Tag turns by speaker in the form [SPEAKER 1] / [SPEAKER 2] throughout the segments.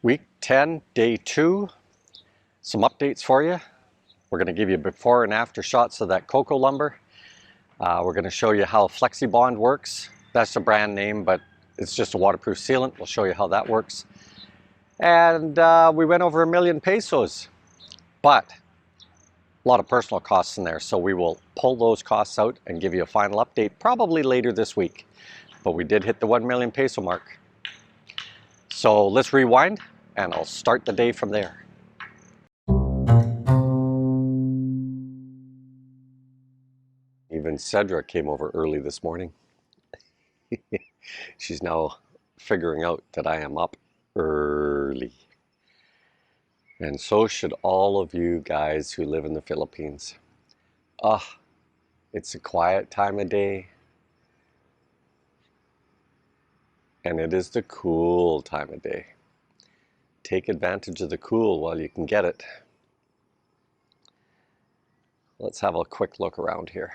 [SPEAKER 1] Week 10, day 2, some updates for you. We're going to give you before and after shots of that coco lumber. We're going to show you how FlexiBond works. That's a brand name, but it's just a waterproof sealant. We'll show you how that works. And we went over 1 million pesos, but a lot of personal costs in there. So we will pull those costs out and give you a final update probably later this week. But we did hit the 1 million peso mark. So let's rewind and I'll start the day from there. Even Cedra came over early this morning. She's now figuring out that I am up early. And so should all of you guys who live in the Philippines. It's a quiet time of day. And it is the cool time of day. Take advantage of the cool while you can get it. Let's have a quick look around here.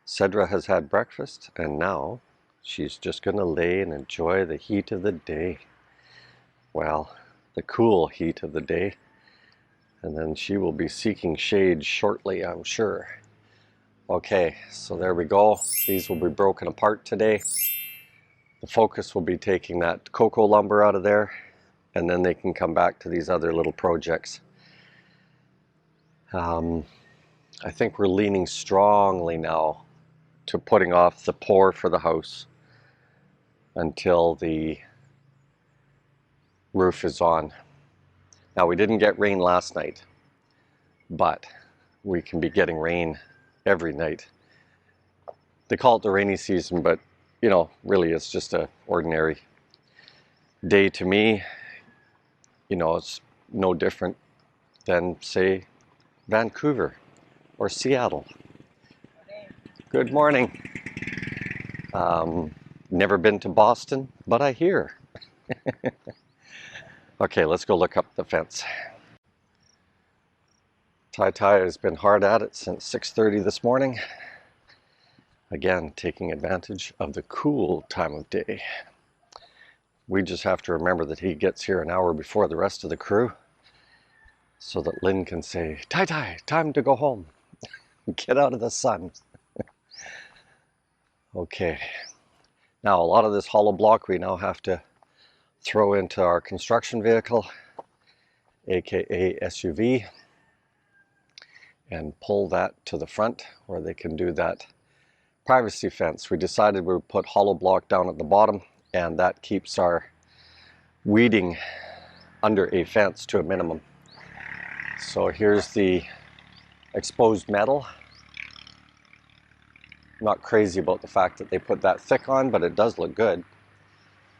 [SPEAKER 1] Cedra has had breakfast and now she's just going to lay and enjoy the heat of the day. Well, the cool heat of the day. And then she will be seeking shade shortly, I'm sure. Okay, so there we go. These will be broken apart today. The focus will be taking that coco lumber out of there, and then they can come back to these other little projects. I think we're leaning strongly now to putting off the pour for the house until the roof is on. Now, we didn't get rain last night, but we can be getting rain every night. They call it the rainy season, but you know, really it's just an ordinary day to me. You know, it's no different than, say, Vancouver or Seattle. Good morning. Never been to Boston, but I hear. Okay, let's go look up the fence. Tai has been hard at it since 6:30 this morning. Again, taking advantage of the cool time of day. We just have to remember that he gets here an hour before the rest of the crew so that Lynn can say, Tai, time to go home. Get out of the sun. Okay. Now, a lot of this hollow block we now have to throw into our construction vehicle, aka SUV, and pull that to the front where they can do that privacy fence. We decided we would put hollow block down at the bottom, and that keeps our weeding under a fence to a minimum. So here's the exposed metal. Not crazy about the fact that they put that thick on, but it does look good.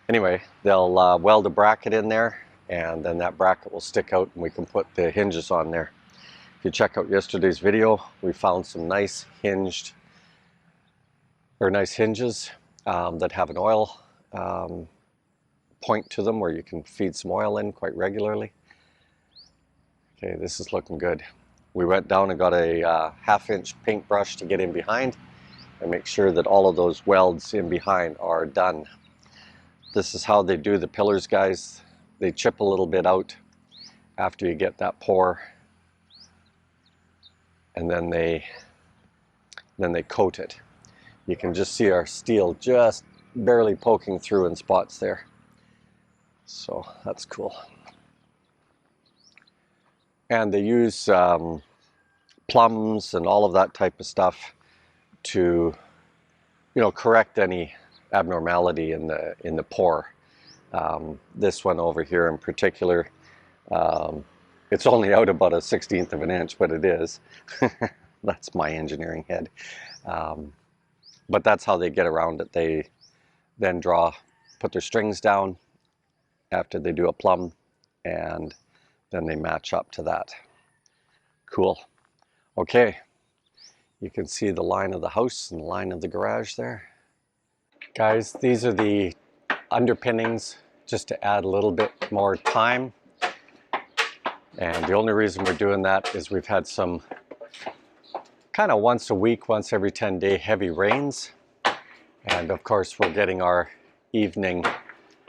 [SPEAKER 1] Anyway, they'll weld a bracket in there, and then that bracket will stick out and we can put the hinges on there. If you check out yesterday's video, we found some nice hinges that have an oil point to them where you can feed some oil in quite regularly. Okay, this is looking good. We went down and got a 1/2-inch paintbrush to get in behind and make sure that all of those welds in behind are done. This is how they do the pillars, guys. They chip a little bit out after you get that pour, and then they coat it. You can just see our steel just barely poking through in spots there. So that's cool. And they use plums and all of that type of stuff to, you know, correct any abnormality in the pour. This one over here in particular, it's only out about 1/16 of an inch, but it is. That's my engineering head. But that's how they get around it. They then put their strings down after they do a plumb, and then they match up to that. Cool. Okay, you can see the line of the house and the line of the garage there. Guys, these are the underpinnings just to add a little bit more time. And the only reason we're doing that is we've had some kind of once a week, once every 10-day heavy rains. And of course, we're getting our evening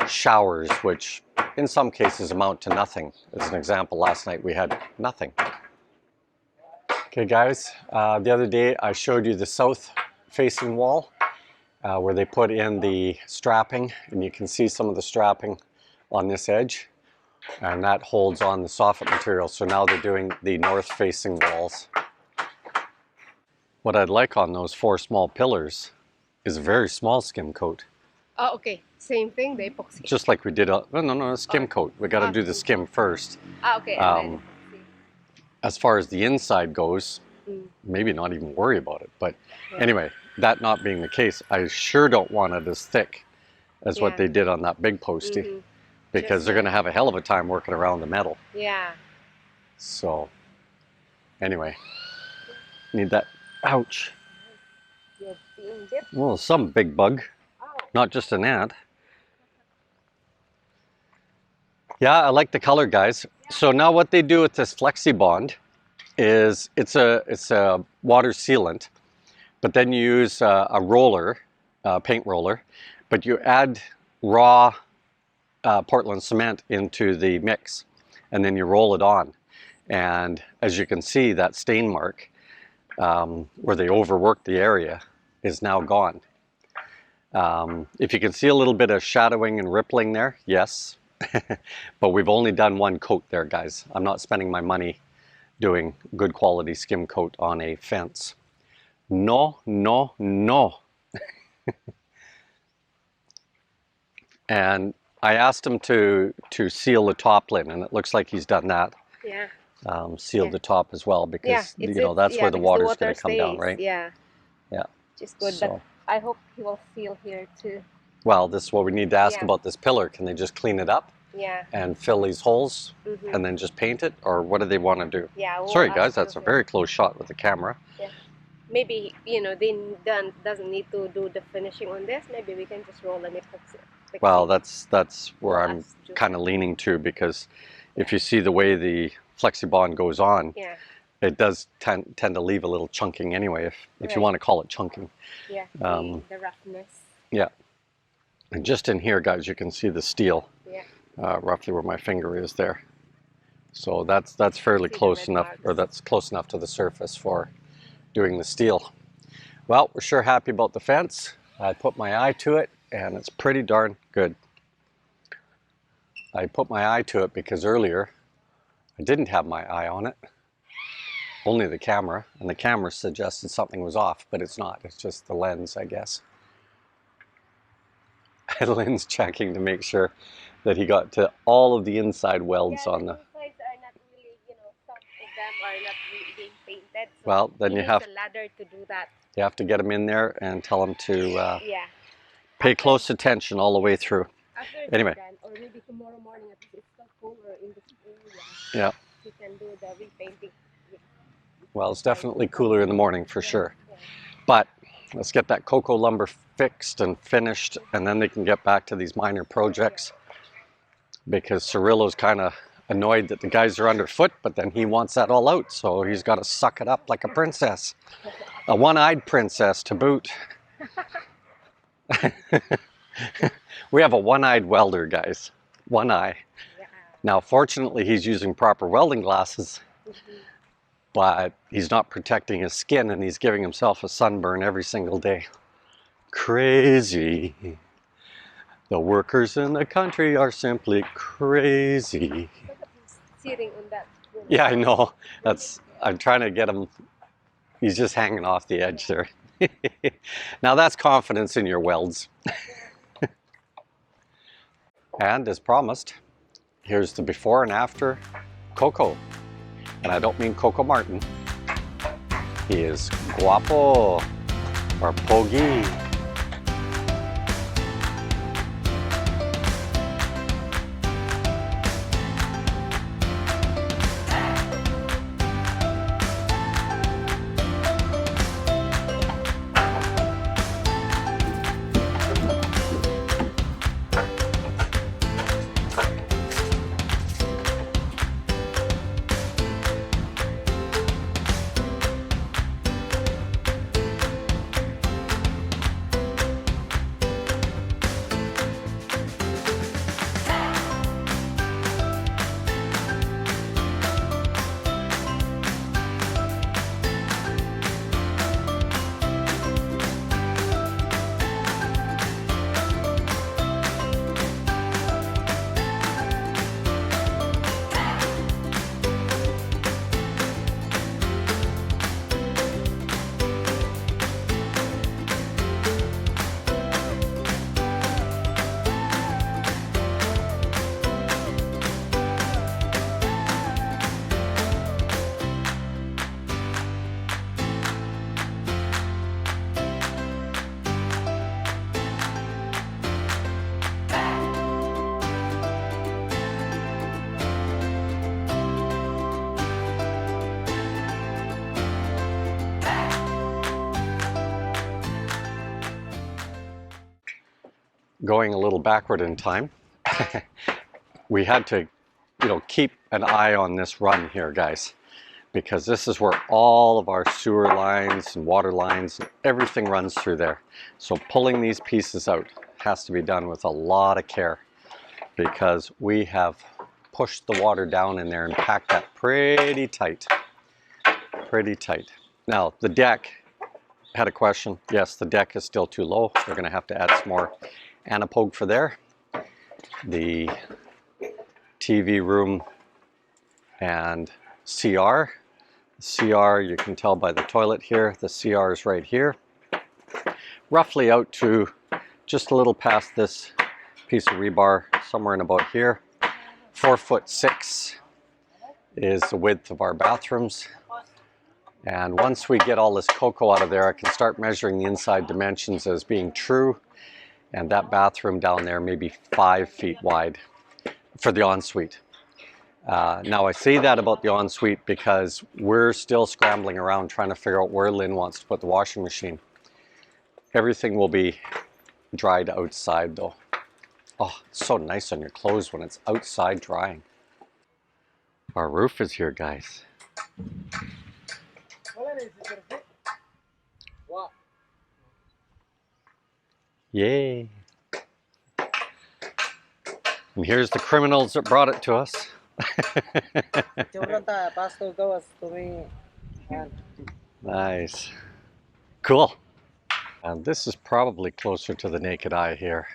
[SPEAKER 1] showers, which in some cases amount to nothing. As an example, last night we had nothing. Okay guys, the other day I showed you the south facing wall where they put in the strapping, and you can see some of the strapping on this edge, and that holds on the soffit material. So now they're doing the north facing walls. What I'd like on those 4 small pillars is a very small skim coat.
[SPEAKER 2] Oh, okay. Same thing, the epoxy.
[SPEAKER 1] Just like we did, no, a skim coat. We got to do the skim first.
[SPEAKER 2] Okay, and then
[SPEAKER 1] as far as the inside goes, maybe not even worry about it. But anyway, that not being the case, I sure don't want it as thick as what they did on that big postie, because they're going to have a hell of a time working around the metal.
[SPEAKER 2] Yeah.
[SPEAKER 1] So anyway, need that. Ouch.
[SPEAKER 2] You're being dipped.
[SPEAKER 1] Well, some big bug, not just an ant. Yeah, I like the color, guys. So now what they do with this Flexi Bond is it's a water sealant, but then you use a roller, paint roller, but you add raw Portland cement into the mix, and then you roll it on. And as you can see, that stain mark where they overworked the area is now gone. If you can see a little bit of shadowing and rippling there, yes. But we've only done 1 coat there, guys. I'm not spending my money doing good quality skim coat on a fence. No, no, no. And I asked him to seal the top lid, and it looks like he's done that.
[SPEAKER 2] Yeah.
[SPEAKER 1] Sealed the top as well, because you know that's where the water's going to come down, right?
[SPEAKER 2] Yeah.
[SPEAKER 1] Yeah.
[SPEAKER 2] Just good.
[SPEAKER 1] So,
[SPEAKER 2] but I hope he will seal here too.
[SPEAKER 1] well, this is what we need to ask about this pillar. Can they just clean it up?
[SPEAKER 2] Yeah.
[SPEAKER 1] And fill these holes and then just paint it, or what do they want to do?
[SPEAKER 2] Yeah. We'll
[SPEAKER 1] sorry guys, that's a very close shot with the camera.
[SPEAKER 2] Yeah. Maybe, you know, they doesn't need to do the finishing on this. Maybe we can just roll an epoxy.
[SPEAKER 1] Well, that's where I'm kind of leaning to, because if you see the way the Flexi Bond goes on, it does tend to leave a little chunking anyway, if you want to call it chunking.
[SPEAKER 2] Yeah. The roughness.
[SPEAKER 1] Yeah. And just in here, guys, you can see the steel.
[SPEAKER 2] Yeah.
[SPEAKER 1] Roughly where my finger is there. So that's fairly close enough, or that's close enough to the surface for doing the steel. Well, we're sure happy about the fence. I put my eye to it, and it's pretty darn good. I put my eye to it because earlier I didn't have my eye on it, only the camera, and the camera suggested something was off, but it's not. It's just the lens, I guess. Lynn's checking to make sure that he got to all of the inside welds on the.
[SPEAKER 2] Sides are not really, you know, some of them are not really being painted. So
[SPEAKER 1] well, then you have
[SPEAKER 2] a ladder to do that.
[SPEAKER 1] You have to get them in there and tell them to pay close attention all the way through. Anyway.
[SPEAKER 2] Or maybe tomorrow morning, if it's still cooler in this area.
[SPEAKER 1] Yeah.
[SPEAKER 2] You can do the repainting.
[SPEAKER 1] Well, it's definitely cooler in the morning for sure. But let's get that coco lumber fixed and finished, and then they can get back to these minor projects, because Cirillo's kind of annoyed that the guys are underfoot, but then he wants that all out, so he's got to suck it up like a princess. A one-eyed princess to boot. We have a one-eyed welder, guys. One eye. Now, fortunately, he's using proper welding glasses, but he's not protecting his skin, and he's giving himself a sunburn every single day. Crazy. The workers in the country are simply crazy.
[SPEAKER 2] Sitting on that.
[SPEAKER 1] Yeah, I know. I'm trying to get him. He's just hanging off the edge there. Now that's confidence in your welds. And as promised, here's the before and after Coco. And I don't mean Coco Martin. He is guapo or pogi. going a little backward in time, we had to, keep an eye on this run here, guys, because this is where all of our sewer lines and water lines, everything runs through there. So pulling these pieces out has to be done with a lot of care, because we have pushed the water down in there and packed that pretty tight. Pretty tight. Now, the deck had a question. Yes, the deck is still too low. We're going to have to add some more anapogue for there. The TV room and CR. CR, you can tell by the toilet here, the CR is right here. Roughly out to just a little past this piece of rebar, somewhere in about here. 4'6" is the width of our bathrooms. And once we get all this coco out of there, I can start measuring the inside dimensions as being true. And that bathroom down there may be 5 feet wide for the ensuite. Now I say that about the ensuite because we're still scrambling around trying to figure out where Lynn wants to put the washing machine. Everything will be dried outside though. Oh, it's so nice on your clothes when it's outside drying. Our roof is here, guys. Yay! And here's the criminals that brought it to us. Nice. Cool. And this is probably closer to the naked eye here.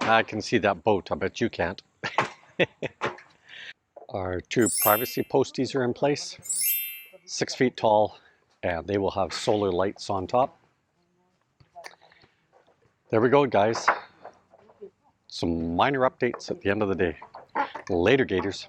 [SPEAKER 1] I can see that boat, I bet you can't. Our 2 privacy posties are in place, 6 feet tall, and they will have solar lights on top. There we go, guys. Some minor updates at the end of the day. Later, Gators.